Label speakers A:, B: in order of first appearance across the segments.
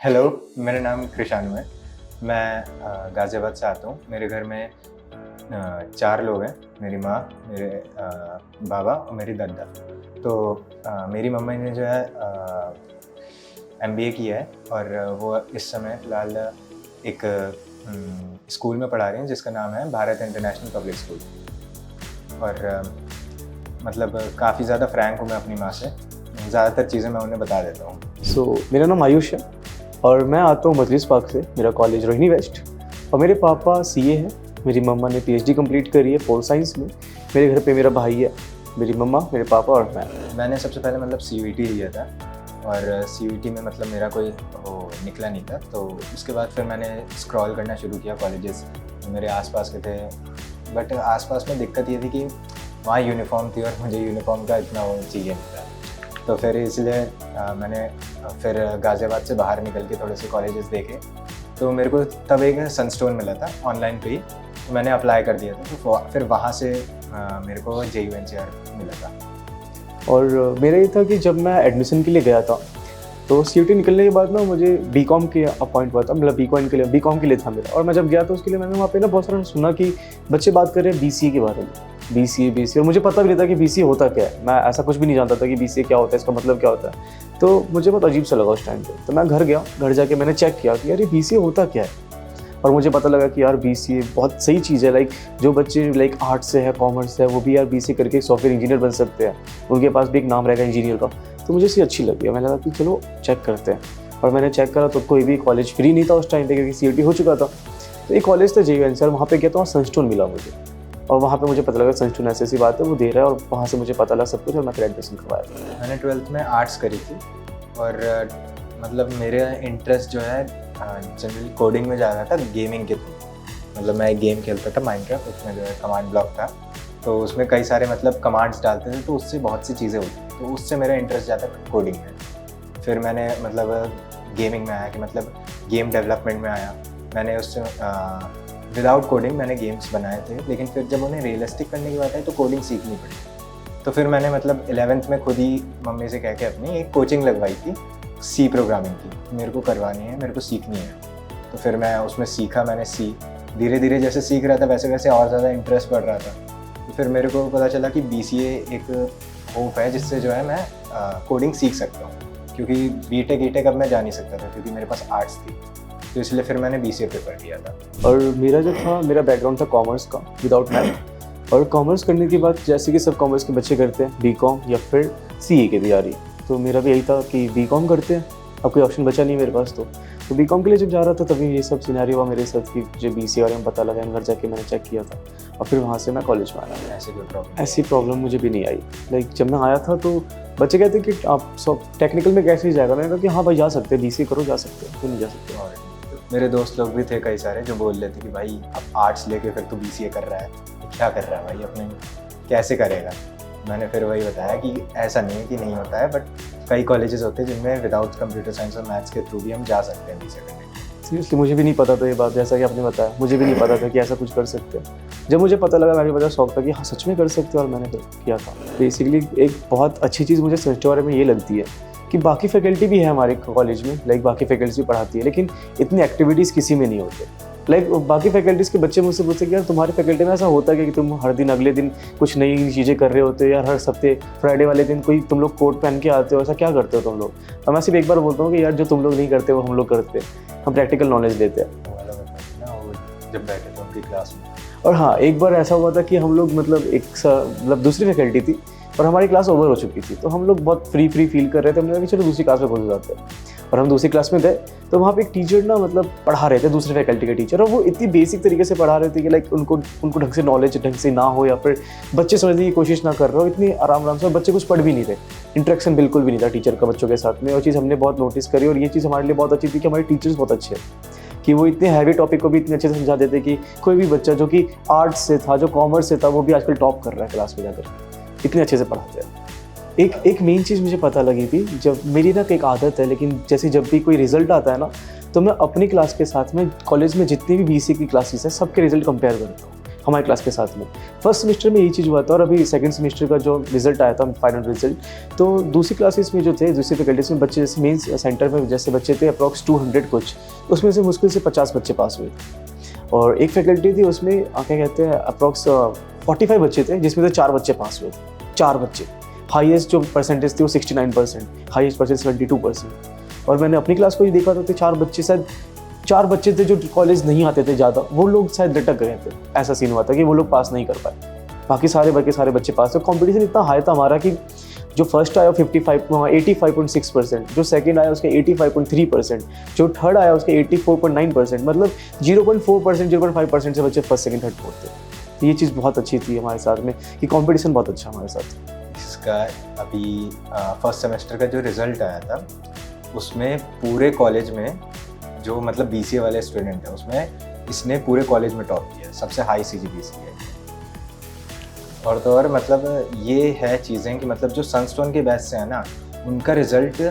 A: Hello, मेरा नाम कृषाणु है। मैं गाज़ियाबाद से आता हूँ। मेरे घर में 4 लोग हैं, मेरी माँ, मेरे बाबा और मेरी दादा। तो मेरी मम्मी ने जो है एमबीए किया है और वो इस समय फ़िलहाल एक स्कूल में पढ़ा रही हैं जिसका नाम है भारत इंटरनेशनल पब्लिक स्कूल। और मतलब काफ़ी ज़्यादा फ्रैंक हूँ मैं अपनी माँ से। ज़्यादातर चीज़ें मैं उन्हें बता देता हूँ।
B: मेरा नाम आयुष है और मैं आता हूँ मजलिस पार्क से। मेरा कॉलेज रोहिणी वेस्ट और मेरे पापा सीए हैं। मेरी मम्मा ने पीएचडी कंप्लीट करी है पोल साइंस में। मेरे घर पे मेरा भाई है, मेरी मम्मा, मेरे पापा और मैं।
A: मैंने सबसे पहले मतलब सीयूईटी दिया था और सीयूईटी में मतलब मेरा कोई वो निकला नहीं था। तो उसके बाद फिर मैंने स्क्रॉल करना शुरू किया कॉलेजेस मेरे आसपास के थे। बट आसपास में दिक्कत ये थी कि वहाँ यूनिफ़ॉर्म थी और मुझे यूनिफ़ॉर्म का इतना वो चाहिए नहीं था। तो फिर इसलिए मैंने फिर गाज़ियाबाद से बाहर निकल के थोड़े से कॉलेजेस देखे। तो मेरे को तब एक सनस्टोन मिला था ऑनलाइन पे ही, तो मैंने अप्लाई कर दिया था। तो फिर वहाँ से मेरे को JUNCR मिला था।
B: और मेरा ये था कि जब मैं एडमिशन के लिए गया था तो सीयूटी निकलने के बाद ना मुझे बीकॉम के अपॉइंट हुआ था, मतलब बीकॉम के लिए था मेरा। और मैं जब गया तो उसके लिए मैंने वहाँ पे ना बहुत सारा सुना कि बच्चे बात कर रहे हैं बीसीए के बारे में, बीसीए। और मुझे पता भी नहीं था कि बीसीए होता क्या है। मैं ऐसा कुछ भी नहीं जानता था कि बीसीए क्या होता है, इसका मतलब क्या होता है। तो मुझे बहुत अजीब सा लगा उस टाइम पे। तो मैं घर गया, घर जाके मैंने चेक किया कि यार ये बीसीए होता क्या है। और मुझे पता लगा कि यार बीसीए बहुत सही चीज़ है। लाइक जो बच्चे लाइक आर्ट्स से है, कॉमर्स से है, वो भी यार बीसीए करके सॉफ्टवेयर इंजीनियर बन सकते हैं। उनके पास भी एक नाम रहेगा इंजीनियर का। तो मुझे इससे अच्छी लगी। मैंने लगा कि चलो चेक करते हैं। और मैंने चेक करा तो कोई भी कॉलेज फ्री नहीं था उस टाइम पे, क्योंकि सीयूटी हो चुका था। तो एक कॉलेज था JUNCR, वहाँ पे गया तो वहाँ सनस्टोन मिला मुझे। और वहाँ पे मुझे पता लगा सनस्टोन ऐसी बात है, वो दे रहा है। और वहाँ से मुझे पता लगा सब कुछ और मैं फिर एडमिशन करवाया।
A: मैंने 12th में आर्ट्स करी थी और मतलब मेरा इंटरेस्ट जो है जनरली कोडिंग में ज़्यादा था, गेमिंग के थ्रू। मतलब मैं एक गेम खेलता था माइनक्राफ्ट, उसमें जो है कमांड ब्लॉक था। तो उसमें कई सारे मतलब कमांड्स डालते थे, तो उससे बहुत सी चीज़ें होती थी। तो उससे मेरा इंटरेस्ट ज़्यादा कोडिंग में। फिर मैंने मतलब गेमिंग में आया कि मतलब गेम डेवलपमेंट में आया। मैंने उससे विदाउट कोडिंग मैंने गेम्स बनाए थे, लेकिन फिर जब उन्हें रियलिस्टिक करने की बात आई तो कोडिंग सीखनी पड़ी। तो फिर मैंने मतलब 11th में खुद ही मम्मी से कह के अपनी एक कोचिंग लगवाई थी सी प्रोग्रामिंग की। मेरे को करवानी है, मेरे को सीखनी है। तो फिर मैं उसमें सीखा, मैंने सी धीरे धीरे जैसे सीख रहा था वैसे वैसे और ज़्यादा इंटरेस्ट बढ़ रहा था। तो फिर मेरे को पता चला कि BCA एक होप है जिससे जो है मैं कोडिंग सीख सकता हूँ, क्योंकि बीटेक अब मैं जा नहीं सकता था क्योंकि मेरे पास आर्ट्स थी। तो इसलिए फिर मैंने BCA प्रेफर किया था।
B: और मेरा बैकग्राउंड था कॉमर्स का विदाउट मैथ। और कॉमर्स करने के बाद जैसे कि सब कॉमर्स के बच्चे करते हैं बीकॉम या फिर सीए की तैयारी, तो मेरा भी यही था कि बीकॉम करते हैं। अब कोई ऑप्शन बचा नहीं मेरे पास। तो बीकॉम के लिए जब जा रहा था तभी ये सब सिनेरियो हुआ मेरे साथ कि मुझे BCA बारे में पता लगा। घर जाके मैंने चेक किया था और फिर वहाँ से मैं कॉलेज में आया। ऐसी प्रॉब्लम मुझे भी नहीं आई। लाइक जब मैं आया था तो बच्चे कहते कि आप सब टेक्निकल में कैसे ही जाएगा। मैंने कहा कि हाँ भाई जा सकते हैं, BCA करो, जा सकते हैं, क्यों नहीं जा सकते।
A: और मेरे दोस्त लोग भी थे कई सारे जो बोल रहे थे कि भाई अब आर्ट्स लेके फिर तू BCA कर रहा है, क्या कर रहा है भाई, अपने कैसे करेगा। मैंने फिर वही बताया कि ऐसा नहीं है कि नहीं होता है, बट कई कॉलेजेस होते हैं जिनमें विदाउट कंप्यूटर साइंस और मैथ्स के थ्रू भी हम जा सकते हैं BCA करने के लिए।
B: सीरियसली मुझे भी नहीं पता था ये बात, जैसा कि आपने बताया। मुझे भी नहीं पता था कि ऐसा कुछ कर सकते हैं। जब मुझे पता लगा मैं भी बड़ा शौक था कि हाँ सच में कर सकते हैं, और मैंने किया था। बेसिकली एक बहुत अच्छी चीज़ मुझे संस्था बारे में ये लगती है कि बाकी फैकल्टी भी है हमारे कॉलेज में, लाइक बाकी फैकल्टी भी पढ़ाती है, लेकिन इतनी एक्टिविटीज़ किसी में नहीं होते। लाइक बाकी फैकल्टीज़ के बच्चे मुझसे पूछते कि यार तुम्हारे फैकल्टी में ऐसा होता है कि तुम हर दिन अगले दिन कुछ नई चीज़ें कर रहे होते हो, यार हर हफ्ते फ्राइडे वाले दिन कोई तुम लोग कोट पहन के आते हो, ऐसा क्या करते हो तुम लोग। तो मैं सिर्फ एक बार बोलता हूँ कि यार जो तुम लोग नहीं करते वो हम लोग करते हैं, हम प्रैक्टिकल नॉलेज लेते हैं।
A: जब बैठे थे उनकी क्लास में।
B: और हाँ, एक बार ऐसा हुआ था कि हम लोग मतलब दूसरी फैकल्टी थी और हमारी क्लास ओवर हो चुकी थी। तो हम लोग बहुत फ्री फील कर रहे थे। हमने कहा कि चलो दूसरी क्लास में घुस जाते हैं। और हम दूसरी क्लास में गए तो वहाँ पे एक टीचर ना मतलब पढ़ा रहे थे, दूसरे फैकल्टी के टीचर। और वो इतनी बेसिक तरीके से पढ़ा रहे थे कि लाइक उनको ढंग से नॉलेज ढंग से ना हो, या फिर बच्चे समझने की कोशिश ना कर रहे हो। इतनी आराम से बच्चे कुछ पढ़ भी नहीं रहे। इंटरेक्शन बिल्कुल भी नहीं था टीचर का बच्चों के साथ में। और चीज़ हमने बहुत नोटिस करी, और ये चीज़ हमारे लिए बहुत अच्छी थी कि हमारे टीचर्स बहुत अच्छे हैं कि वो इतने हैवी टॉपिक को भी इतने अच्छे से समझा देते कि कोई भी बच्चा जो कि आर्ट्स से था, जो कॉमर्स से था, वो भी आजकल टॉप कर रहा है क्लास में जाकर। इतने अच्छे से पढ़ाते हैं। एक मेन चीज़ मुझे पता लगी थी, जब मेरी ना एक आदत है, लेकिन जैसे जब भी कोई रिजल्ट आता है ना, तो मैं अपनी क्लास के साथ में कॉलेज में जितनी भी BCA की क्लासेस है सबके रिजल्ट कंपेयर करता हूँ। हमारे क्लास के साथ में। फर्स्ट सेमेस्टर में यही चीज़ हुआ था, और अभी सेकंड सेमेस्टर का जो रिजल्ट आया था, फाइनल रिजल्ट, तो दूसरी क्लासेस में जो थे, दूसरी फैकल्टीज में बच्चे, जैसे मेन सेंटर में जैसे बच्चे थे अप्रॉक्स 200 कुछ, उसमें से मुश्किल से 50 बच्चे पास हुए थे। और एक फैकल्टी थी, उसमें क्या कहते हैं अप्रॉक्स 45 बच्चे थे, जिसमें से 4 बच्चे पास हुए थे, 4 बच्चे। हाईएस्ट जो परसेंटेज थी वो 69%, हाईएस्ट परसेंटेज 72%। और मैंने अपनी क्लास को ही देखा तो 4 बच्चे, शायद 4 बच्चे थे जो कॉलेज नहीं आते थे ज़्यादा, वो लोग शायद लटक गए थे। ऐसा सीन हुआ था कि वो लोग पास नहीं कर पाए, बाकी सारे बच्चे पास थे। कंपटीशन इतना हाई था हमारा कि जो फर्स्ट आया 85.6%, जो सेकंड आया उसके 85.3%, जो थर्ड आया उसके 84.9%, मतलब 0.4%, 0.5% से बच्चे फर्स्ट, सेकंड, थर्ड, फोर्थ थे। तो ये चीज़ बहुत अच्छी थी हमारे साथ में कि कंपटीशन बहुत अच्छा हमारे साथ।
A: इसका अभी फर्स्ट सेमेस्टर का जो रिज़ल्ट आया था, उसमें पूरे कॉलेज में जो मतलब BCA वाले स्टूडेंट हैं, उसमें इसने पूरे कॉलेज में टॉप किया, सबसे हाई CGPA है। और तो और मतलब ये है चीज़ें कि मतलब जो सनस्टोन के बैच से है ना, उनका रिज़ल्ट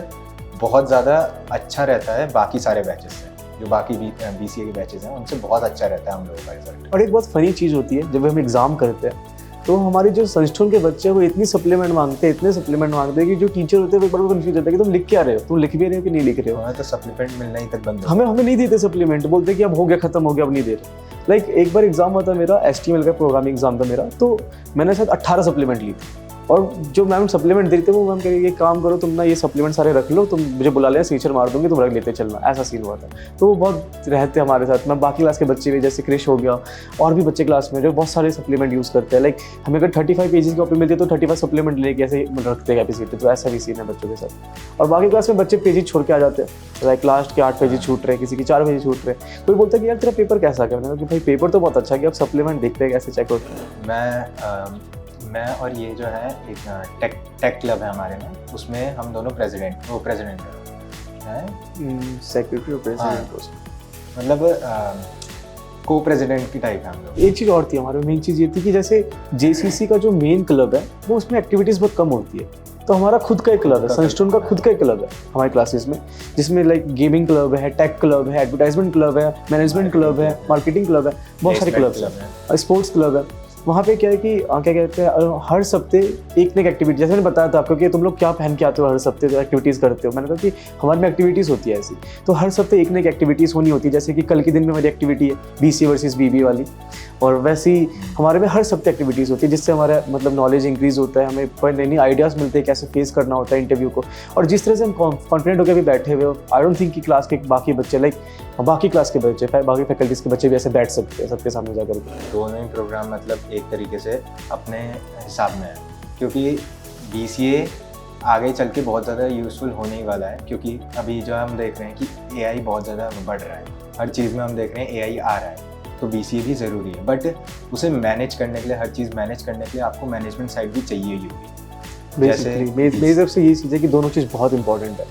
A: बहुत ज़्यादा अच्छा रहता है बाकी सारे बैचेस से। जो बाकी BCA के बैचेस हैं उनसे बहुत अच्छा रहता है हम लोगों का रिजल्ट।
B: और एक बहुत फनी चीज़ होती है, जब हम एग्ज़ाम करते हैं तो हमारे जो सनस्टोन के बच्चे हैं वो इतने सप्लीमेंट मांगते हैं कि जो टीचर होते हैं वो बड़ा कंफ्यूज होता है कि तुम लिख क्या रहे हो, तुम लिख भी रहे हो कि नहीं लिख रहे हो।
A: हमें तो सप्लीमेंट मिलना ही तक बंद हो
B: हमें नहीं देते सप्लीमेंट, बोलते कि अब हो गया, खत्म हो गया, अब नहीं दे रहे। लाइक एक बार एग्जाम हुआ था मेरा, HTML का प्रोग्रामिंग एग्जाम था मेरा, तो मैंने शायद 18 सप्लीमेंट ली थी। और जो मैम सप्लीमेंट देते वो मैम कह रही है काम करो तुम ना, ये सप्लीमेंट सारे रख लो, तुम मुझे बुला लेना, सिग्नेचर मार दूंगी, तुम रख लेते चलना। ऐसा सीन हुआ था। तो वो बहुत रहते हमारे साथ। मैं बाकी क्लास के बच्चे भी, जैसे क्रिश हो गया, और भी बच्चे क्लास में जो बहुत सारे सप्लीमेंट यूज़ करते हैं। लाइक हमें अगर 35 पेजेस की कॉपी मिलती है तो 35 सप्लीमेंट लेके ऐसे रखते हैं कैपेसिटी। तो ऐसा भी सीन है बच्चों के साथ। और बाकी क्लास में बच्चे पेजेस छोड़ के आ जाते हैं, लाइक लास्ट के 8 पेजेस छूट रहे हैं, किसी के 4 पेजेस छूट रहे हैं। कोई बोलता है कि यार तेरा पेपर कैसा गया? मैंने कहा कि भाई पेपर तो बहुत अच्छा है, कि आप सप्लीमेंट देखते हैं कैसे चेक होते हैं।
A: मैं और ये जो है एक टेक क्लब है हमारे में, उसमें हम दोनों प्रेसिडेंट है,
B: सेक्रेटरी और प्रेसिडेंट,
A: मतलब को प्रेसिडेंट की टाइप है हम लोग।
B: एक चीज़ और थी हमारे, मेन चीज़ ये थी कि जैसे JCC का जो मेन क्लब है वो उसमें एक्टिविटीज़ बहुत कम होती है। तो हमारा खुद का एक क्लब है, सनस्टोन का खुद का एक क्लब है हमारे क्लासेस में, जिसमें लाइक गेमिंग क्लब है, टेक क्लब है, एडवर्टाइजमेंट क्लब है, मैनेजमेंट क्लब है, मार्केटिंग क्लब है, बहुत सारे क्लब्स हैं, स्पोर्ट्स क्लब है। वहाँ पे क्या है कि क्या कहते हैं, हर हफ्ते एक न एक एक्टिविटी, जैसे मैंने बताया था आपको कि तुम लोग क्या पहन के आते हो हर हफ्ते जो एक्टिविटीज़ करते हो, मैंने कहा कि हमारे में एक्टिविटीज़ होती है ऐसी। तो हर हफ्ते एक न एक एक्टिविटीज़ होनी होती है। जैसे कि कल के दिन में हमारी एक्टिविटी है BCA वर्सेस BBA वाली, और वैसे ही हमारे में हर हफ्ते एक्टिविटीज़ होती है, जिससे हमारा मतलब नॉलेज इंक्रीज़ होता है, हमें नई नई आइडियाज़ मिलते हैं कैसे फेस करना होता है इंटरव्यू को। और जिस तरह से हम कॉन्फिडेंट होकर भी बैठे हुए हो, आई डोंट थिंक कि क्लास के बाकी बच्चे, लाइक बाकी क्लास के बच्चे, बाकी फैकल्टीज़ के बच्चे भी ऐसे बैठ सकते हैं सबके सामने जाकर।
A: दोनों ही प्रोग्राम मतलब एक तरीके से अपने हिसाब में है, क्योंकि BCA आगे चल के बहुत ज़्यादा यूज़फुल होने ही वाला है। क्योंकि अभी जो हम देख रहे हैं कि AI बहुत ज़्यादा बढ़ रहा है, हर चीज़ में हम देख रहे हैं AI आ रहा है, तो BCA भी ज़रूरी है। बट उसे मैनेज करने के लिए, हर चीज़ मैनेज करने के लिए आपको मैनेजमेंट साइड भी चाहिए ही होगी।
B: जैसे मेरी तरफ से ये चीज़ है कि दोनों चीज़ बहुत इंपॉर्टेंट है।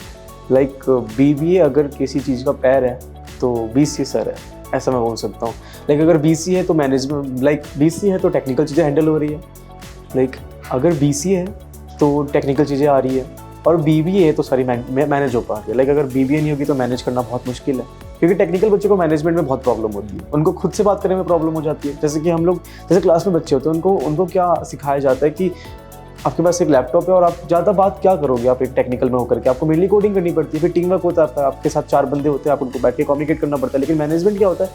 B: लाइक BBA अगर किसी चीज़ का पैर है तो BCA सर है, ऐसा मैं बोल सकता हूँ। लाइक अगर BCA है तो मैनेजमेंट, लाइक BCA है तो टेक्निकल चीज़ें हैंडल हो रही है, लाइक अगर BCA है तो टेक्निकल चीज़ें आ रही है, और BBA है तो सारी मैनेज हो पा रही है। लाइक अगर BBA नहीं होगी तो मैनेज करना बहुत मुश्किल है, क्योंकि टेक्निकल बच्चों को मैनेजमेंट में बहुत प्रॉब्लम होती है, उनको खुद से बात करने में प्रॉब्लम हो जाती है। जैसे कि हम लोग, जैसे क्लास में बच्चे होते हैं, उनको क्या सिखाया जाता है कि आपके पास एक लैपटॉप है और आप ज़्यादा बात क्या करोगे, आप एक टेक्निकल में होकर के आपको मेनली कोडिंग करनी पड़ती है, फिर टीम वर्क होता है, आपके साथ 4 बंदे होते हैं, आप उनको बैठ के कम्युनिकेट करना पड़ता है। लेकिन मैनेजमेंट क्या होता है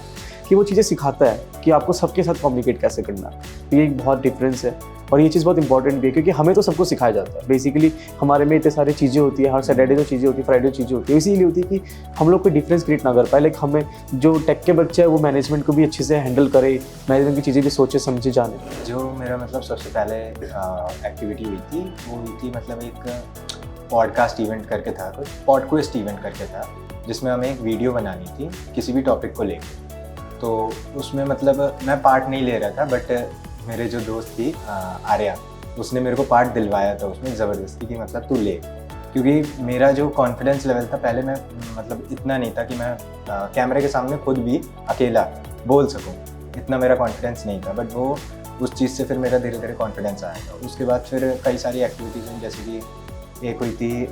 B: कि वो चीज़ें सिखाता है कि आपको सबके साथ कम्युनिकेट कैसे करना है। तो ये एक बहुत डिफरेंस है, और ये चीज़ बहुत इंपॉर्टेंट भी है, क्योंकि हमें तो सबको सिखाया जाता है। बेसिकली हमारे में इतने सारी चीज़ें होती है, हर सैटरडे जो चीज़ें होती है, फ्राइडे चीज़ें होती है, इसीलिए होती है कि हम लोग कोई डिफरेंस क्रिएट ना कर पाए। लाइक हमें जो टेक के बच्चे हैं वो मैनेजमेंट को भी अच्छे से हैंडल करे, मैनेजमेंट की चीज़ें भी सोचे समझे जाने।
A: जो मेरा मतलब सबसे पहले एक्टिविटी हुई थी, वो हुई थी मतलब एक पॉडकास्ट इवेंट करके था, कुछ पॉडकास्ट इवेंट करके था, जिसमें हमें एक वीडियो बनानी थी किसी भी टॉपिक को लेकर। तो उसमें मतलब मैं पार्ट नहीं ले रहा था, बट मेरे जो दोस्त थी आर्या, उसने मेरे को पार्ट दिलवाया था उसमें ज़बरदस्ती कि मतलब तू ले। क्योंकि मेरा जो कॉन्फिडेंस लेवल था पहले, मैं मतलब इतना नहीं था कि मैं कैमरे के सामने खुद भी अकेला बोल सकूं, इतना मेरा कॉन्फिडेंस नहीं था। बट वो उस चीज़ से फिर मेरा धीरे धीरे कॉन्फिडेंस आया था। उसके बाद फिर कई सारी एक्टिविटीज़ हुई, जैसे कि एक हुई थी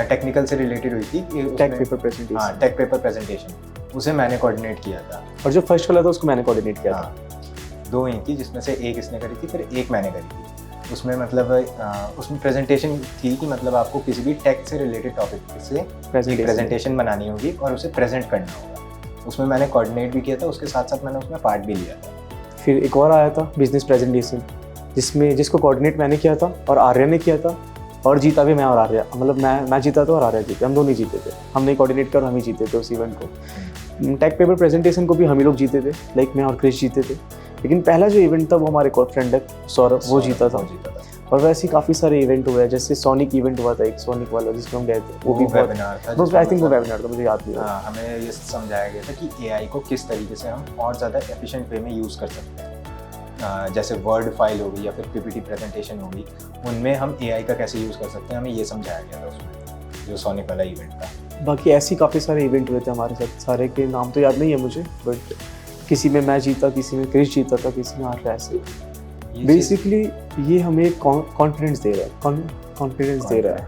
A: टेक्निकल से रिलेटेड हुई थी,
B: टेक पेपर प्रेजेंटेशन।
A: हाँ, टेक पेपर प्रेजेंटेशन। उसे मैंने कोऑर्डिनेट किया था।
B: और जो फर्स्ट वाला था उसको मैंने कोऑर्डिनेट किया था।
A: हाँ, 2 ही थी, जिसमें से एक इसने करी थी, फिर एक मैंने करी थी। उसमें मतलब उसमें प्रेजेंटेशन थी कि मतलब आपको किसी भी टेक से रिलेटेड टॉपिक से प्रेजेंटेशन बनानी होगी और उसे प्रेजेंट करना होगा। उसमें मैंने कोऑर्डिनेट भी किया था, उसके साथ साथ मैंने उसमें पार्ट भी लिया था।
B: फिर एक और आया था बिजनेस प्रेजेंटेशन, जिसको कोऑर्डिनेट मैंने किया था और आर्या ने किया था, और जीता भी मैं और आर्या, मतलब मैं जीता था और आर्या जीते, हम दोनों ही जीते थे। हमने कोऑर्डिनेट कर, हम ही जीते थे उस इवेंट को। टेक पेपर प्रेजेंटेशन को भी हम ही लोग जीते थे, लाइक मैं और क्रिश जीते थे। लेकिन पहला जो इवेंट था वो हमारे एक और फ्रेंड है सौरभ, वो जीता था। और वैसे काफ़ी सारे इवेंट हुए हैं, जैसे सोनिक इवेंट हुआ था, एक सोनिक वाला जिसमें हम गए थे, वो भी
A: वेबिनार था।
B: वो आई थिंक वो वेबिनार था, मुझे याद नहीं।
A: हाँ, हमें ये समझाया गया था कि एआई को किस तरीके से हम और ज़्यादा एफिशिएंट वे में यूज़ कर सकते हैं। जैसे वर्ड फाइल हो गई या फिर पीपीटी प्रेजेंटेशन हो गई, उनमें हम एआई का कैसे यूज़ कर सकते हैं, हमें ये समझाया गया था उसमें, जो सोनिक वाला इवेंट था।
B: बाकी ऐसी काफ़ी सारे इवेंट हुए थे हमारे साथ, सारे के नाम तो याद नहीं है मुझे, बट किसी में मैं जीता, किसी में क्रिश जीता था, किसी में आर्या। ऐसे बेसिकली ये हमें कॉन्फिडेंस दे रहा है,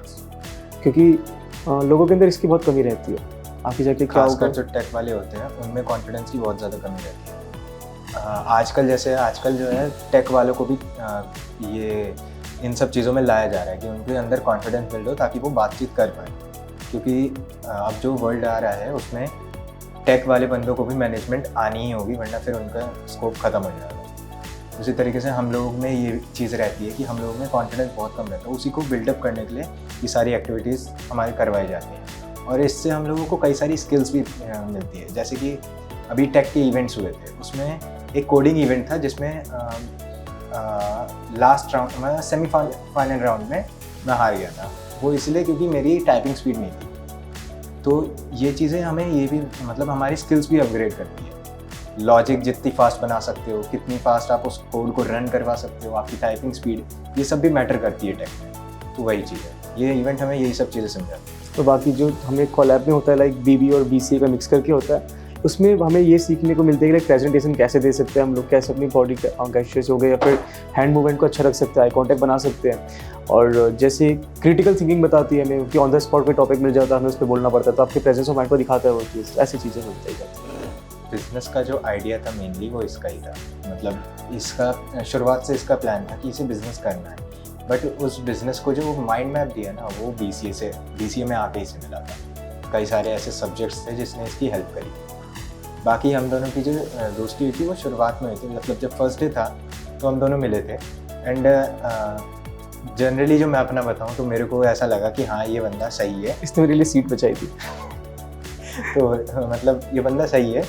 B: क्योंकि लोगों के अंदर इसकी बहुत कमी रहती है। आगे जाके क्या होगा,
A: जो टेक वाले होते हैं उनमें कॉन्फिडेंस की बहुत ज़्यादा कमी रहती है। आजकल जो है टेक वालों को भी ये इन सब चीज़ों में लाया जा रहा है कि उनके अंदर कॉन्फिडेंस बिल्ड हो ताकि वो बातचीत कर पाए, क्योंकि अब जो वर्ल्ड आ रहा है उसमें टेक वाले बंदों को भी मैनेजमेंट आनी ही होगी, वरना फिर उनका स्कोप ख़त्म हो जाएगा। उसी तरीके से हम लोगों में ये चीज़ रहती है कि हम लोगों में कॉन्फिडेंस बहुत कम रहता है, उसी को बिल्डअप करने के लिए ये सारी एक्टिविटीज़ हमारी करवाई जाती हैं। और इससे हम लोगों को कई सारी स्किल्स भी मिलती है। जैसे कि अभी टेक के इवेंट्स हुए थे, उसमें एक कोडिंग इवेंट था जिसमें लास्ट राउंड में सेमीफाइनल राउंड में मैं हार गया था। वो इसलिए क्योंकि मेरी टाइपिंग स्पीड नहीं थी। तो ये चीज़ें हमें ये भी मतलब हमारी स्किल्स भी अपग्रेड करती है। लॉजिक जितनी फास्ट बना सकते हो, कितनी फास्ट आप उस कोड को रन करवा सकते हो, आपकी टाइपिंग स्पीड, ये सब भी मैटर करती है टेक में। तो वही चीज़ है, ये इवेंट हमें यही सब चीज़ें समझाती है।
B: तो बाकी जो हमें कॉलैब में होता है, लाइक बीबी और बीसीए का मिक्स करके होता है, उसमें हमें ये सीखने को मिलता है कि प्रेजेंटेशन कैसे दे सकते हैं हम लोग, कैसे अपनी बॉडी गेस्चर्स हो गए या फिर हैंड मूवमेंट को अच्छा रख सकते हैं, आई कॉन्टैक्ट बना सकते हैं। और जैसे क्रिटिकल थिंकिंग बताती है हमें कि ऑन द स्पॉट कोई टॉपिक मिल जाता है, हमें उस पर बोलना पड़ता है, तो आपके प्रेजेंस ऑफ माइंड को दिखाता है वो चीज़। ऐसी चीज़ें मिलती जाती हैं।
A: बिज़नेस का जो आइडिया था मेनली वो इसका ही था, मतलब इसका शुरुआत से इसका प्लान था कि इसे बिज़नेस करना है। बट उस बिज़नेस को जो माइंड मैप दिया ना, वो बीसीए में आके ही से मिला था। कई सारे ऐसे सब्जेक्ट्स थे जिसने इसकी हेल्प करी। बाकी हम दोनों की जो दोस्ती हुई थी वो शुरुआत में हुई थी, मतलब जब फर्स्ट डे था तो हम दोनों मिले थे। एंड जनरली जो मैं अपना बताऊं तो मेरे को ऐसा लगा कि हाँ ये बंदा सही है,
B: इसने मेरे लिए सीट बचाई थी।
A: तो मतलब ये बंदा सही है,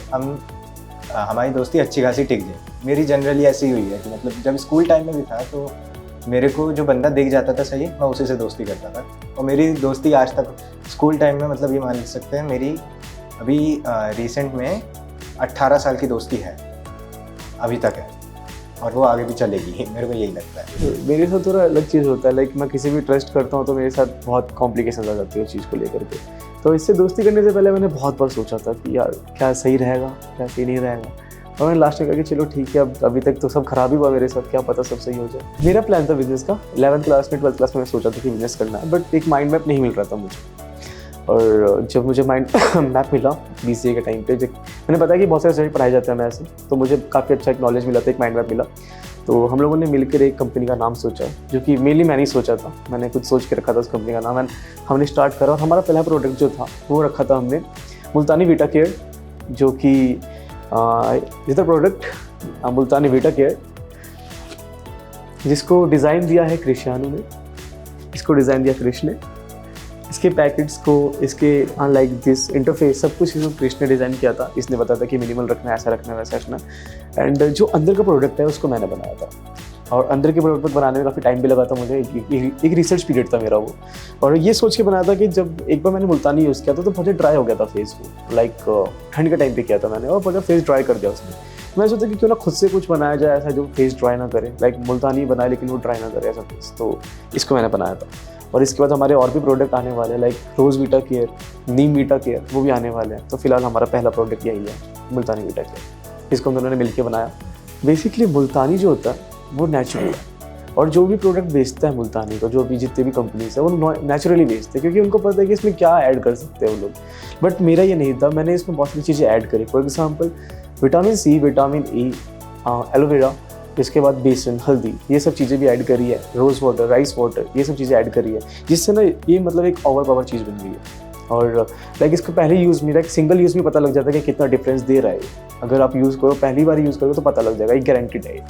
A: हमारी दोस्ती अच्छी खासी टिक गई। मेरी जनरली ऐसी हुई है कि मतलब जब स्कूल टाइम में भी था तो मेरे को जो बंदा दिख जाता था सही, मैं उसी से दोस्ती करता था। और मेरी दोस्ती आज तक स्कूल टाइम में, मतलब ये मान सकते हैं मेरी अभी रिसेंट में 18 साल की दोस्ती है, अभी तक है, और वो आगे भी चलेगी, मेरे को यही लगता है।
B: मेरे साथ थोड़ा अलग चीज़ होता है, लाइक मैं किसी भी ट्रस्ट करता हूँ तो मेरे साथ बहुत कॉम्प्लिकेशन आ जाती है उस चीज़ को लेकर के। तो इससे दोस्ती करने से पहले मैंने बहुत बार सोचा था कि यार क्या सही रहेगा, क्या सही नहीं रहेगा, और मैंने लास्ट में कहा कि चलो ठीक है, अब अभी तक तो सब खराब ही हुआ मेरे साथ, क्या पता सब सही हो जाए। मेरा प्लान था बिजनेस का, 11th क्लास में 12th क्लास में मैं सोचा था कि बिजनेस करना है, बट एक माइंड मैप नहीं मिल रहा था मुझे। और जब मुझे माइंड मैप मिला बीसीए के टाइम पे, जब मैंने पता कि बहुत सारे सब्जेक्ट पढ़ाए जाते हैं हमें ऐसे, तो मुझे काफ़ी अच्छा एक नॉलेज मिला था, एक माइंड मैप मिला। तो हम लोगों ने मिलकर एक कंपनी का नाम सोचा, जो कि मेनली मैंने ही सोचा था, मैंने खुद सोच के रखा था उस कंपनी का नाम। हमने स्टार्ट करा और हमारा पहला प्रोडक्ट जो था वो रखा था हमने मुल्तानी वीटा केयर, जो कि इधर प्रोडक्ट मुल्तानी वीटा केयर, जिसको डिज़ाइन दिया है क्रिश्चियानो ने, इसको डिज़ाइन दिया क्रिश ने। इसके पैकेट्स को, इसके लाइक दिस इंटरफेस, सब कुछ इसको क्रिश ने डिज़ाइन किया था। इसने बताया था कि मिनिमल रखना है, ऐसा रखना है, वैसा रखना है। एंड जो अंदर का प्रोडक्ट है उसको मैंने बनाया था, और अंदर के प्रोडक्ट बनाने में काफ़ी टाइम भी लगा था मुझे, एक रिसर्च पीरियड था मेरा वो। और ये सोच के बनाया था कि जब एक बार मैंने मुल्तानी यूज़ किया था तो बहुत ड्राई हो गया था फेस को, लाइक ठंड के टाइम पे किया था मैंने, और बहुत फेस ड्राई कर दिया उसने। मैं सोचा कि क्यों ना खुद से कुछ बनाया जाए ऐसा जो फेस ड्राई ना करे, लाइक मुल्तानी बनाए लेकिन वो ड्राई ना करे ऐसा फेस, तो इसको मैंने बनाया था। और इसके बाद हमारे और भी प्रोडक्ट आने वाले हैं, लाइक रोज़ वीटा केयर, नीम वीटा केयर, वो भी आने वाले हैं। तो फिलहाल हमारा पहला प्रोडक्ट यही है, मुल्तानी वीटा केयर। इसको हम दोनों ने मिलकर बनाया। बेसिकली मुल्तानी जो होता है वो नेचुरल है, और जो भी प्रोडक्ट बेचता है मुल्तानी का, जो भी जितने भी कंपनीज है वो नेचुरली बेचते हैं क्योंकि उनको पता है कि इसमें क्या ऐड कर सकते हैं वो लोग। बट मेरा ये नहीं था, मैंने इसमें बहुत सारी चीज़ें ऐड करी। For example vitamin C, vitamin E, aloe vera, इसके बाद बेसन, हल्दी, ये सब चीज़ें भी ऐड करी है, रोज़ वाटर, राइस वाटर, ये सब चीज़ें ऐड करी है, जिससे ना ये मतलब एक ओवर पावर चीज़ बन गई है। और लाइक इसका पहले यूज़ में, लाइक सिंगल यूज़ में पता लग जाता है कि कितना डिफरेंस दे रहा है। अगर आप यूज़ करो, पहली बार यूज़ करो तो पता लग जाएगा, ये गारंटीड है।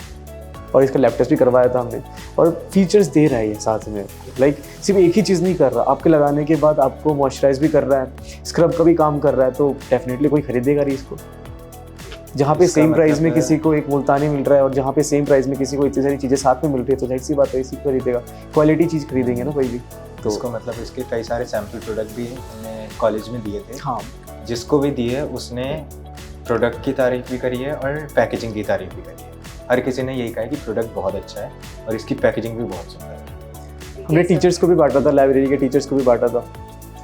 B: और इसका लैब टेस्ट भी करवाया था हमने, और फीचर्स दे रहा है ये साथ में। लाइक सिर्फ एक ही चीज़ नहीं कर रहा, आपके लगाने के बाद आपको मॉइस्चराइज भी कर रहा है, स्क्रब का भी काम कर रहा है, तो डेफिनेटली कोई खरीदेगा नहीं इसको। जहाँ पे सेम प्राइस में किसी को एक मुल्तानी मिल रहा है और जहाँ पे सेम प्राइस में किसी को इतनी सारी चीज़ें साथ में मिल रही है, तो जाहिर सी बात है इसी को खरीदेगा। क्वालिटी चीज़ खरीदेंगे ना कोई भी।
A: तो इसको मतलब इसके कई सारे सैम्पल प्रोडक्ट भी हमने कॉलेज में दिए थे।
B: हाँ,
A: जिसको भी दिए उसने प्रोडक्ट की तारीफ़ भी करी है और पैकेजिंग की तारीफ़ भी करी है। हर किसी ने यही कहा है कि प्रोडक्ट बहुत अच्छा है और इसकी पैकेजिंग भी बहुत सुंदर है।
B: हमने टीचर्स को भी बांटा था, लाइब्रेरी के टीचर्स को भी बांटा था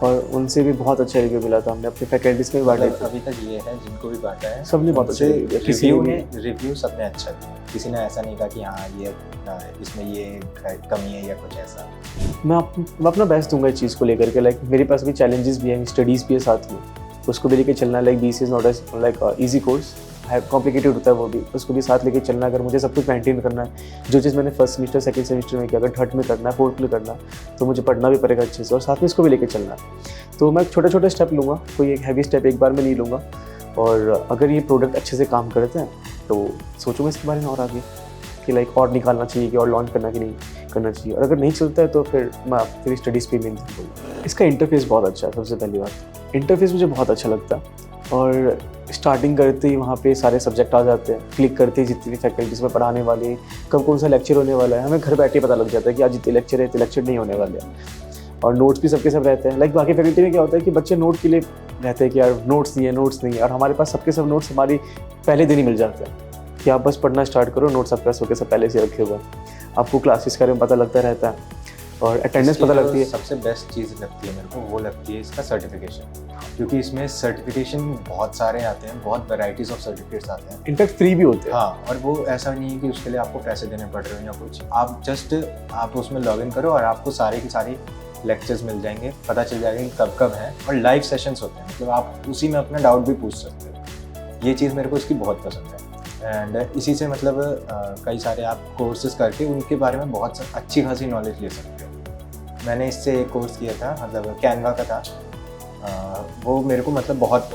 B: और उनसे भी बहुत अच्छा रिव्यू मिला था। हमने अपने फैकल्टीज में भी बांटा था।
A: अभी तक ये है जिनको भी बांटा है
B: सबने बहुत अच्छा
A: रिव्यू सबने अच्छा दिया। किसी ने ऐसा नहीं कहा कि हाँ ये इसमें ये कमी है या कुछ ऐसा।
B: मैं अपना बेस्ट दूंगा इस चीज़ को लेकर के। लाइक मेरे पास भी चैलेंजेस भी हैं, स्टडीज़ भी है साथ में, उसको भी लेके चलना है। Like BCA is not as like easy course है, कॉम्प्लिकेटेड होता है वो भी, उसको भी साथ लेके चलना है। अगर मुझे सब कुछ मेंटेन करना है, जो चीज़ मैंने फर्स्ट सेमेस्टर, सेकंड सेमेस्टर में किया, अगर थर्ड में करना है, फोर्थ में करना है, तो मुझे पढ़ना भी पड़ेगा अच्छे से और साथ में इसको भी लेके चलना है। तो मैं छोटे छोटे स्टेप लूँगा, कोई एक हैवी स्टेप एक बार में नहीं लूँगा। और अगर ये प्रोडक्ट अच्छे से काम करते हैं तो सोचूंगा इसके बारे में और आगे कि लाइक और निकालना चाहिए कि और लॉन्च करना कि नहीं करना चाहिए। और अगर नहीं चलता है तो फिर मैं फिर स्टडीज़ पे मेन दूँगा। इसका इंटरफेस बहुत अच्छा है। सबसे पहली बात, इंटरफेस मुझे बहुत अच्छा लगता है। और स्टार्टिंग करते ही वहाँ पे सारे सब्जेक्ट आ जाते हैं, क्लिक करते ही जितनी फैकल्टीज़ में पढ़ाने वाले, कब कौन सा लेक्चर होने वाला है, हमें घर बैठे पता लग जाता है कि आज इतने लेक्चर है, इतने लेक्चर नहीं होने वाले हैं। और नोट्स भी सबके सब रहते हैं। लाइक बाकी फैकल्टी में क्या होता है कि बच्चे नोट के लिए रहते हैं कि यार नोट्स नहीं है, और हमारे पास सबके सब नोट्स हमारी पहले दिन ही मिल जाते हैं कि आप बस पढ़ना स्टार्ट करो, नोट्स आपके पास होके सब पहले से रखे हुए हैं। आपको क्लासेस के बारे में पता लगता रहता है और अटेंडेंस पता लगती है।
A: सबसे बेस्ट चीज़ लगती है मेरे को, वो लगती है इसका सर्टिफिकेशन, क्योंकि इसमें सर्टिफिकेशन बहुत सारे आते हैं, बहुत वैराइटीज़ ऑफ सर्टिफिकेट्स आते हैं,
B: इनफैक्ट फ्री भी होते हैं।
A: हाँ, और वो ऐसा नहीं है कि उसके लिए आपको पैसे देने पड़ रहे हो या कुछ। आप जस्ट आप उसमें लॉगिन करो और आपको सारे की सारी लेक्चर्स मिल जाएंगे, पता चल जाएगा कि कब कब है, और लाइव सेशंस होते हैं, मतलब आप उसी में अपना डाउट भी पूछ सकते हो। ये चीज़ मेरे को इसकी बहुत पसंद है। एंड इसी से मतलब कई सारे आप कोर्सेज करके उनके बारे में बहुत अच्छी खासी नॉलेज ले सकते हो। मैंने इससे एक कोर्स किया था, मतलब कैनवा का था। वो मेरे को मतलब बहुत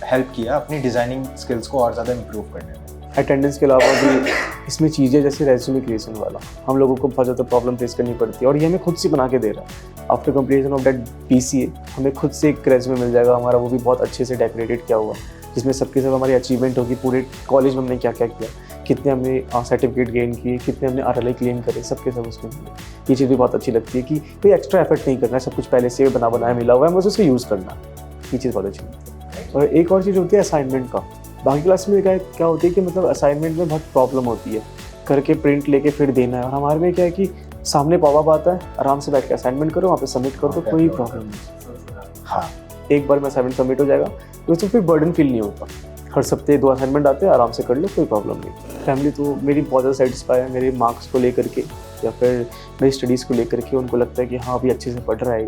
A: हेल्प किया अपनी डिज़ाइनिंग स्किल्स को और ज़्यादा इम्प्रूव करने में।
B: अटेंडेंस के अलावा भी इसमें चीज़ें जैसे रेज्यूमे क्रिएशन वाला, हम लोगों को बहुत ज़्यादा प्रॉब्लम फेस करनी पड़ती है और ये हमें खुद से बना के दे रहा है। After completion of that BCA हमें खुद से एक रेज्यूमे मिल जाएगा हमारा, वो भी बहुत अच्छे से डेकोरेटेड किया हुआ, जिसमें सबके सब हमारी अचीवमेंट होगी, पूरे कॉलेज में हमने क्या क्या किया, कितने हमने सर्टिफिकेट गेन किए, कितने हमने RLI क्लेम करे, सबके सब उसमें मिले। ये चीज़ भी बहुत अच्छी लगती है कि कोई एक्स्ट्रा एफर्ट नहीं करना है, सब कुछ पहले से बनाया मिला हुआ है, बस उसको यूज़ करना। ये चीज़ बहुत अच्छी लगती है। और एक और चीज़ होती है असाइनमेंट का। बाकी क्लास में क्या होती है कि मतलब असाइनमेंट में बहुत प्रॉब्लम होती है, करके प्रिंट लेके फिर देना है। और हमारे में क्या है कि सामने पॉपअप आता है, आराम से बैठ के असाइनमेंट करो, वहाँ पे सबमिट करो, तो कोई प्रॉब्लम नहीं। हाँ, एक बार में असाइनमेंट सबमिट हो जाएगा तो उसमें कोई बर्डन फील नहीं होता। हर सप्ते 2 असाइनमेंट आते हैं, आराम से कर लो, कोई प्रॉब्लम नहीं। फैमिली तो मेरी बहुत ज़्यादा सेटिस्फाई है मेरे मार्क्स को लेकर के या फिर मेरी स्टडीज़ को लेकर के। उनको लगता है कि हाँ अभी अच्छे से पढ़ रहा है,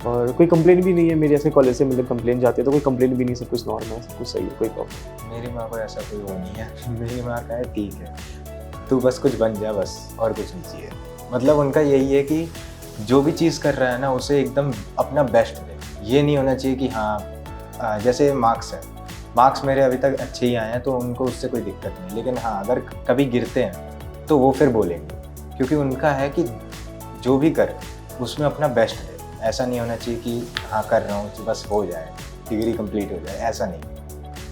B: और कोई कंप्लेन भी नहीं है। मेरे ऐसे कॉलेज से मतलब कंप्लेन जाती है तो कोई कंप्लेन भी नहीं, सब कुछ नॉर्मल है, सब कुछ सही है, कोई प्रॉब्लम।
A: मेरी माँ को ऐसा कोई वो नहीं है। मेरी माँ का है ठीक है, तू बस कुछ बन जा, बस और कुछ नहीं चाहिए। मतलब उनका यही है कि जो भी चीज़ कर रहा है ना, उसे एकदम अपना बेस्ट दे। ये नहीं होना चाहिए कि हाँ जैसे मार्क्स मेरे अभी तक अच्छे ही आए हैं तो उनको उससे कोई दिक्कत नहीं, लेकिन हाँ अगर कभी गिरते हैं तो वो फिर बोलेंगे, क्योंकि उनका है कि जो भी कर उसमें अपना बेस्ट दे। ऐसा नहीं होना चाहिए कि हाँ कर रहा हूँ बस हो जाए, डिग्री कंप्लीट हो जाए, ऐसा नहीं।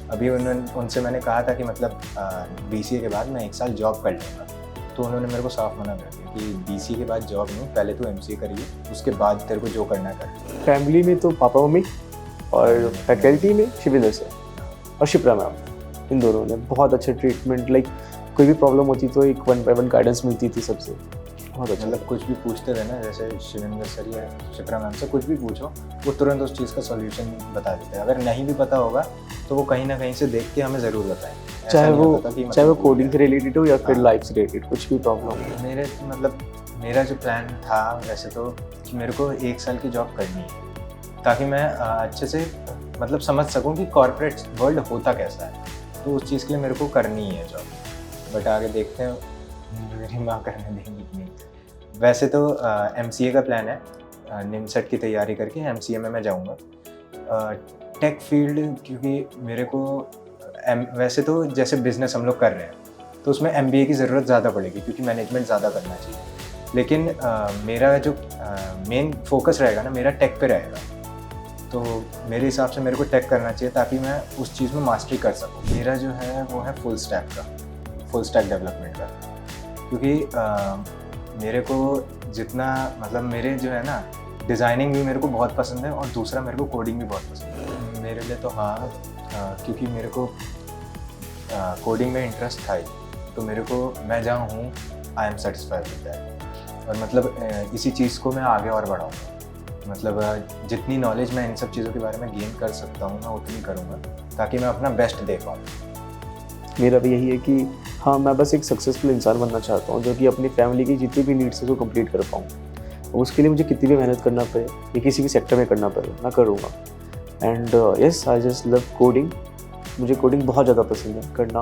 A: अभी उनसे मैंने कहा था कि मतलब BCA के बाद मैं 1 साल जॉब कर लूँगा, तो उन्होंने मेरे को साफ मना कर दिया कि BCA के बाद जॉब नहीं, पहले तो MCA करिए, उसके बाद तेरे को जो करना कर।
B: फैमिली में तो पापा मम्मी, और फैकल्टी में शिविंदर सर और शिप्रा मैम, इन दोनों ने बहुत अच्छा ट्रीटमेंट। लाइक कोई भी प्रॉब्लम होती तो एक 1 by 1 गाइडेंस मिलती थी सबसे, बहुत अच्छा।
A: मतलब कुछ भी पूछते थे ना, जैसे शिविंदर सर या शिप्रा मैम से कुछ भी पूछो, वो तुरंत उस चीज़ का सॉल्यूशन बता देते हैं। अगर नहीं भी पता होगा तो वो कहीं ना कहीं से देख के हमें ज़रूर बताएं। ऐसा नहीं होता था कि
B: चाहे वो
A: मतलब
B: कोडिंग से रिलेटेड हो या फिर
A: हाँ।
B: लाइफ से रिलेटेड कुछ भी प्रॉब्लम हो।
A: मेरे मतलब मेरा जो प्लान था वैसे तो कि मेरे को 1 साल की जॉब करनी है ताकि मैं अच्छे से मतलब समझ सकूं कि कॉर्पोरेट वर्ल्ड होता कैसा है, तो उस चीज़ के लिए मेरे को करनी है जॉब। बट आगे देखते हैं मेरी माँ करने देंगी कि नहीं। वैसे तो MCA का प्लान है, निमसेट की तैयारी करके MCA में मैं जाऊँगा। टेक फील्ड क्योंकि मेरे को वैसे तो जैसे बिज़नेस हम लोग कर रहे हैं तो उसमें MBA की ज़रूरत ज़्यादा पड़ेगी क्योंकि मैनेजमेंट ज़्यादा करना चाहिए। लेकिन मेरा जो मेन फोकस रहेगा ना मेरा टेक पे रहेगा, तो मेरे हिसाब से मेरे को टेक करना चाहिए ताकि मैं उस चीज़ में मास्टरी कर सकूँ। मेरा जो है वो है फुल स्टैक डेवलपमेंट का, क्योंकि मेरे को जितना मतलब मेरे जो है ना डिज़ाइनिंग भी मेरे को बहुत पसंद है और दूसरा मेरे को कोडिंग भी बहुत पसंद है। मेरे लिए तो हाँ, क्योंकि मेरे को कोडिंग में इंटरेस्ट था ही, तो मेरे को मैं जहाँ हूँ I am satisfied with that. और मतलब इसी चीज़ को मैं आगे और बढ़ाऊँगा। मतलब जितनी नॉलेज मैं इन सब चीज़ों के बारे में गेन कर सकता हूँ मैं उतनी करूँगा ताकि मैं अपना बेस्ट दे पाऊँ।
B: मेरा भी यही है कि हाँ, मैं बस एक सक्सेसफुल इंसान बनना चाहता हूँ जो कि अपनी फैमिली की जितनी भी नीड्स है वो कंप्लीट कर पाऊँ। उसके लिए मुझे कितनी भी मेहनत करना पड़े या किसी भी सेक्टर में करना पड़े मैं करूँगा। And yes, I just love coding. मुझे कोडिंग बहुत ज़्यादा पसंद है करना,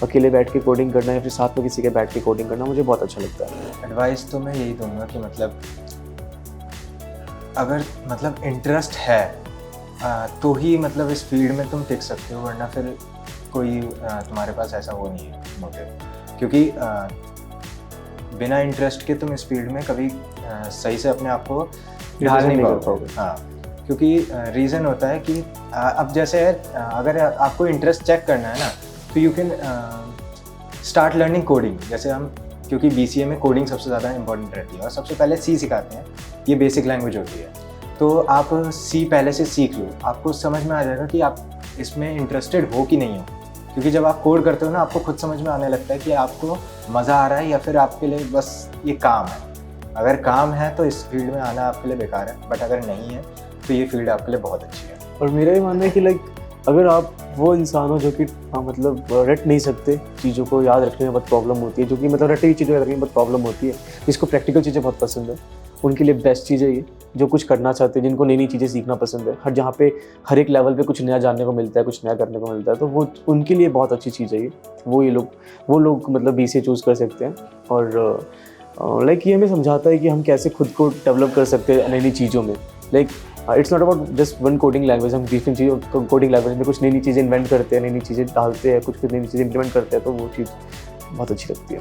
B: अकेले बैठ के कोडिंग करना या फिर साथ में किसी के बैठ के कोडिंग करना मुझे बहुत अच्छा लगता है।
A: एडवाइस तो मैं यही दूंगा कि मतलब अगर मतलब इंटरेस्ट है तो ही मतलब इस फील्ड में तुम टिक सकते हो, वरना फिर कोई तुम्हारे पास ऐसा वो नहीं है मोटिव। क्योंकि बिना इंटरेस्ट के तुम इस फील्ड में कभी सही से अपने आप को ढाल नहीं पाओगे। हाँ, क्योंकि रीज़न होता है कि अब जैसे अगर आपको इंटरेस्ट चेक करना है ना तो you can start learning coding. जैसे हम क्योंकि BCA में कोडिंग सबसे ज़्यादा इंपॉर्टेंट रहती है और सबसे पहले C सिखाते हैं, ये बेसिक लैंग्वेज होती है। तो आप C पहले से सीख लो, आपको समझ में आ जाएगा कि आप इसमें इंटरेस्टेड हो कि नहीं हो। क्योंकि जब आप कोड करते हो ना आपको खुद समझ में आने लगता है कि आपको मज़ा आ रहा है या फिर आपके लिए बस ये काम है। अगर काम है तो इस फील्ड में आना आपके लिए बेकार है, बट अगर नहीं है तो ये फील्ड आपके लिए बहुत अच्छी है।
B: और मेरा ये मानना है कि लाइक अगर आप वो इंसान हो जो कि मतलब रट नहीं सकते, चीज़ों को याद रखने में बहुत प्रॉब्लम होती है, जो कि मतलब रटी हुई चीज़ों याद रखने में बहुत प्रॉब्लम होती है, जिसको प्रैक्टिकल चीज़ें बहुत पसंद है, उनके लिए बेस्ट चीज़ है ये। जो कुछ करना चाहते हैं, जिनको नई नई चीज़ें सीखना पसंद है, जहाँ पे हर एक लेवल पे कुछ नया जानने को मिलता है, कुछ नया करने को मिलता है, तो वो उनके लिए बहुत अच्छी चीज़ है ये। वो लोग मतलब BCA चूज़ कर सकते हैं। और लाइक ये हमें समझाता है कि हम कैसे खुद को डेवलप कर सकते हैं नई नई चीज़ों में। Like it's not about just one coding language, हम डिफरेंट चीज़ों कोडिंग लैंग्वेज में कुछ नई नई चीज़ें इन्वेंट करते हैं, नई नई चीज़ें डालते हैं, कुछ नई नई चीज़ें इम्प्लीमेंट करते हैं, तो वो चीज़ बहुत अच्छी लगती है।